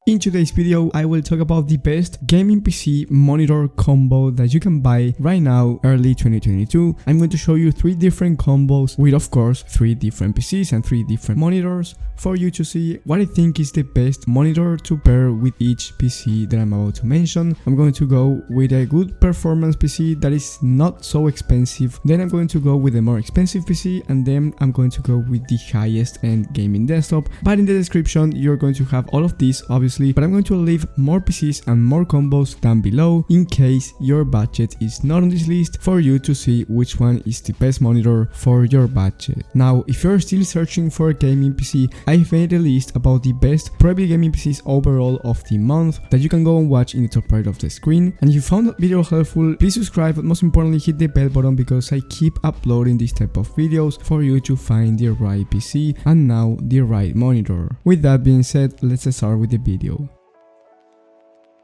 In today's video, I will talk about the best gaming PC monitor combo that you can buy right now, early 2022. I'm going to show you 3 different combos with, of course, 3 different PCs and 3 different monitors for you to see what I think is the best monitor to pair with each PC that I'm about to mention. I'm going to go with a good performance PC that is not so expensive. Then I'm going to go with a more expensive PC, and then I'm going to go with the highest end gaming desktop. But in the description, you're going to have all of these, obviously. But I'm going to leave more PCs and more combos down below in case your budget is not on this list, for you to see which one is the best monitor for your budget. Now, if you're still searching for a gaming PC, I've made a list about the best Prebuilt gaming PCs overall of the month that you can go and watch in the top right of the screen. And if you found that video helpful, please subscribe, but most importantly hit the bell button, because I keep uploading this type of videos for you to find the right PC and now the right monitor. With that being said, let's start with the video.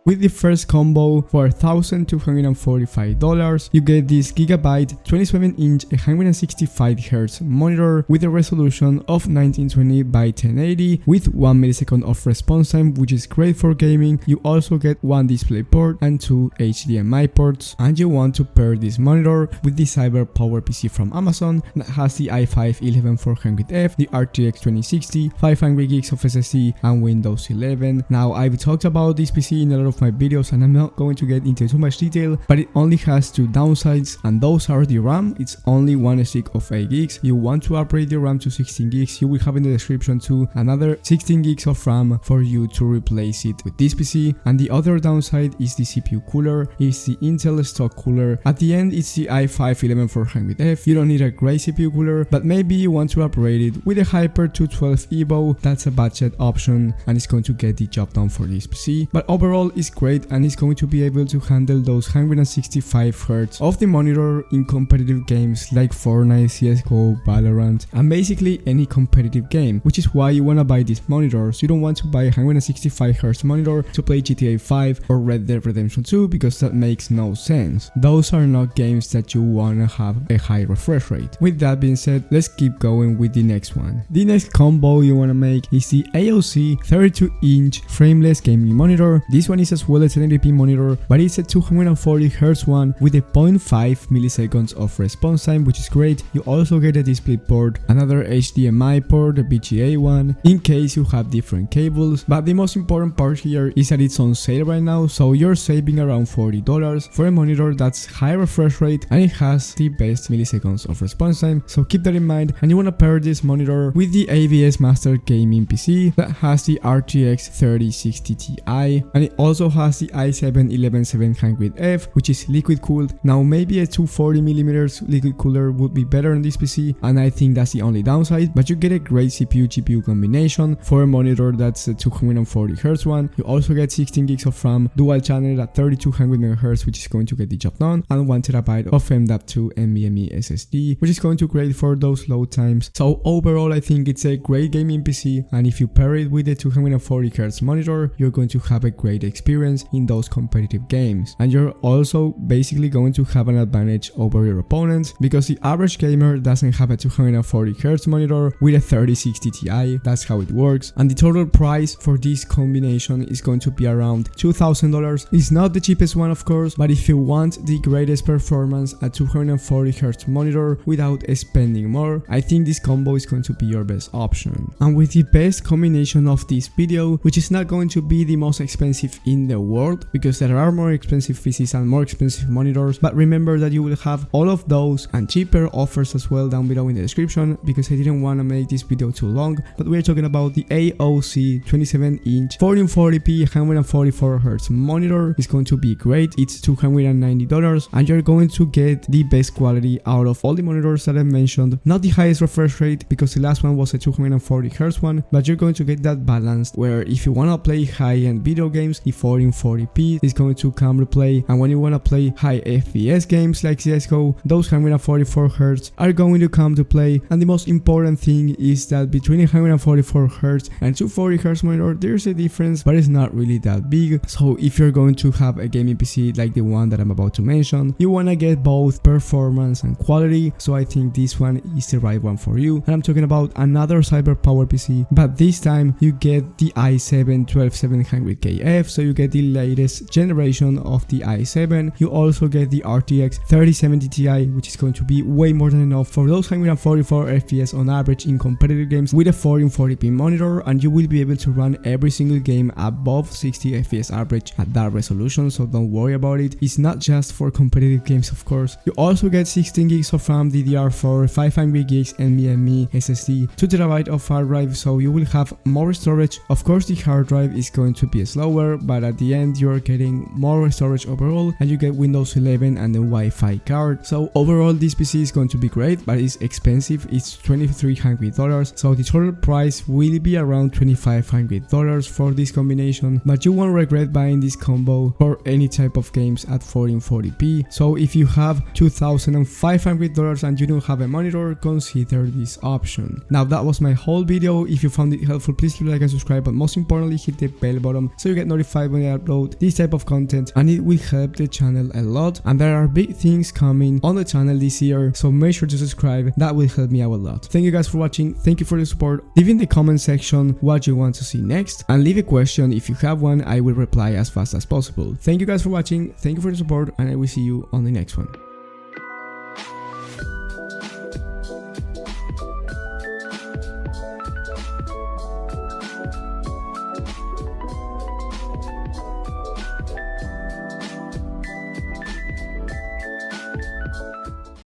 With the first combo, for $1,245, you get this Gigabyte 27-inch 165Hz monitor with a resolution of 1920 by 1080 with 1 millisecond of response time, which is great for gaming. You also get 1 display port and 2 HDMI ports, and you want to pair this monitor with the Cyber Power PC from Amazon that has the i5-11400F, the RTX 2060, 500 gigs of SSD, and Windows 11. Now, I've talked about this PC in a lot of my videos and I'm not going to get into too much detail, but it only has 2 downsides, and those are the RAM. It's only 1 stick of 8 gigs. You want to upgrade the RAM to 16 gigs. You will have in the description too another 16 gigs of RAM for you to replace it with this PC. And the other downside is the CPU cooler. It's the Intel stock cooler. At the end, it's the i5-11400F. You don't need a great CPU cooler, but maybe you want to upgrade it with a Hyper 212 Evo. That's a budget option and it's going to get the job done for this PC. But overall, it's great, and it's going to be able to handle those 165 Hz of the monitor in competitive games like Fortnite, CSGO, Valorant, and basically any competitive game, which is why you want to buy these monitors. You don't want to buy a 165 Hz monitor to play GTA 5 or Red Dead Redemption 2, because that makes no sense. Those are not games that you want to have a high refresh rate. With that being said, let's keep going with the next one. The next combo you want to make is the AOC 32-inch frameless gaming monitor. This one is as well as an 1080p monitor, but it's a 240Hz one with a 0.5 milliseconds of response time, which is great. You also get a display port, another HDMI port, a VGA one, in case you have different cables. But the most important part here is that it's on sale right now, so you're saving around $40 for a monitor that's high refresh rate and it has the best milliseconds of response time. So keep that in mind, and you want to pair this monitor with the AVS Master Gaming PC that has the RTX 3060 Ti, and it also has the i7-11700F, which is liquid cooled. Now, maybe a 240mm liquid cooler would be better on this PC, and I think that's the only downside, but you get a great CPU-GPU combination for a monitor that's a 240Hz one. You also get 16 gigs of RAM, dual channel at 3200MHz, which is going to get the job done, and 1TB of M.2 NVMe SSD, which is going to be great for those load times. So overall, I think it's a great gaming PC, and if you pair it with a 240Hz monitor, you're going to have a great experience in those competitive games, and you're also basically going to have an advantage over your opponents, because the average gamer doesn't have a 240Hz monitor with a 3060 Ti. That's how it works, and the total price for this combination is going to be around $2,000. It's not the cheapest one, of course, but if you want the greatest performance, a 240Hz monitor without spending more, I think this combo is going to be your best option. And with the best combination of this video, which is not going to be the most expensive in the world, because there are more expensive PCs and more expensive monitors, but remember that you will have all of those and cheaper offers as well down below in the description, because I didn't want to make this video too long. But we're talking about the AOC 27-inch 1440p 144Hz monitor. It's going to be great. It's $290, and you're going to get the best quality out of all the monitors that I mentioned. Not the highest refresh rate, because the last one was a 240Hz one, but you're going to get that balance where if you want to play high-end video games, the 1440p. It's going to come to play, and when you want to play high FPS games like CSGO, those 144Hz are going to come to play. And the most important thing is that between 144Hz and 240Hz monitor, there's a difference, but it's not really that big. So if you're going to have a gaming PC like the one that I'm about to mention, you want to get both performance and quality, so I think this one is the right one for you. And I'm talking about another Cyberpower PC, but this time you get the i7-12700KF, so you get the latest generation of the i7. You also get the RTX 3070 Ti, which is going to be way more than enough for those 144 FPS on average in competitive games with a 1440p monitor, and you will be able to run every single game above 60 FPS average at that resolution, so don't worry about it. It's not just for competitive games, of course. You also get 16 gigs of RAM DDR4, 500 gigs NVMe SSD, 2TB of hard drive, so you will have more storage. Of course, the hard drive is going to be slower, but at the end you're getting more storage overall, and you get Windows 11 and the Wi-Fi card. So overall this PC is going to be great, but it's expensive. It's $2,300, so the total price will be around $2,500 for this combination, but you won't regret buying this combo for any type of games at 1440p. So if you have $2,500 and you don't have a monitor, consider this option. Now that was my whole video. If you found it helpful, please leave a like and subscribe, but most importantly hit the bell button so you get notified when I upload this type of content, and it will help the channel a lot. And there are big things coming on the channel this year, so make sure to subscribe. That will help me out a lot. Thank you guys for watching. Thank you for the support. Leave in the comment section what you want to see next, and leave a question if you have one. I will reply as fast as possible. Thank you guys for watching. Thank you for the support, and I will see you on the next one.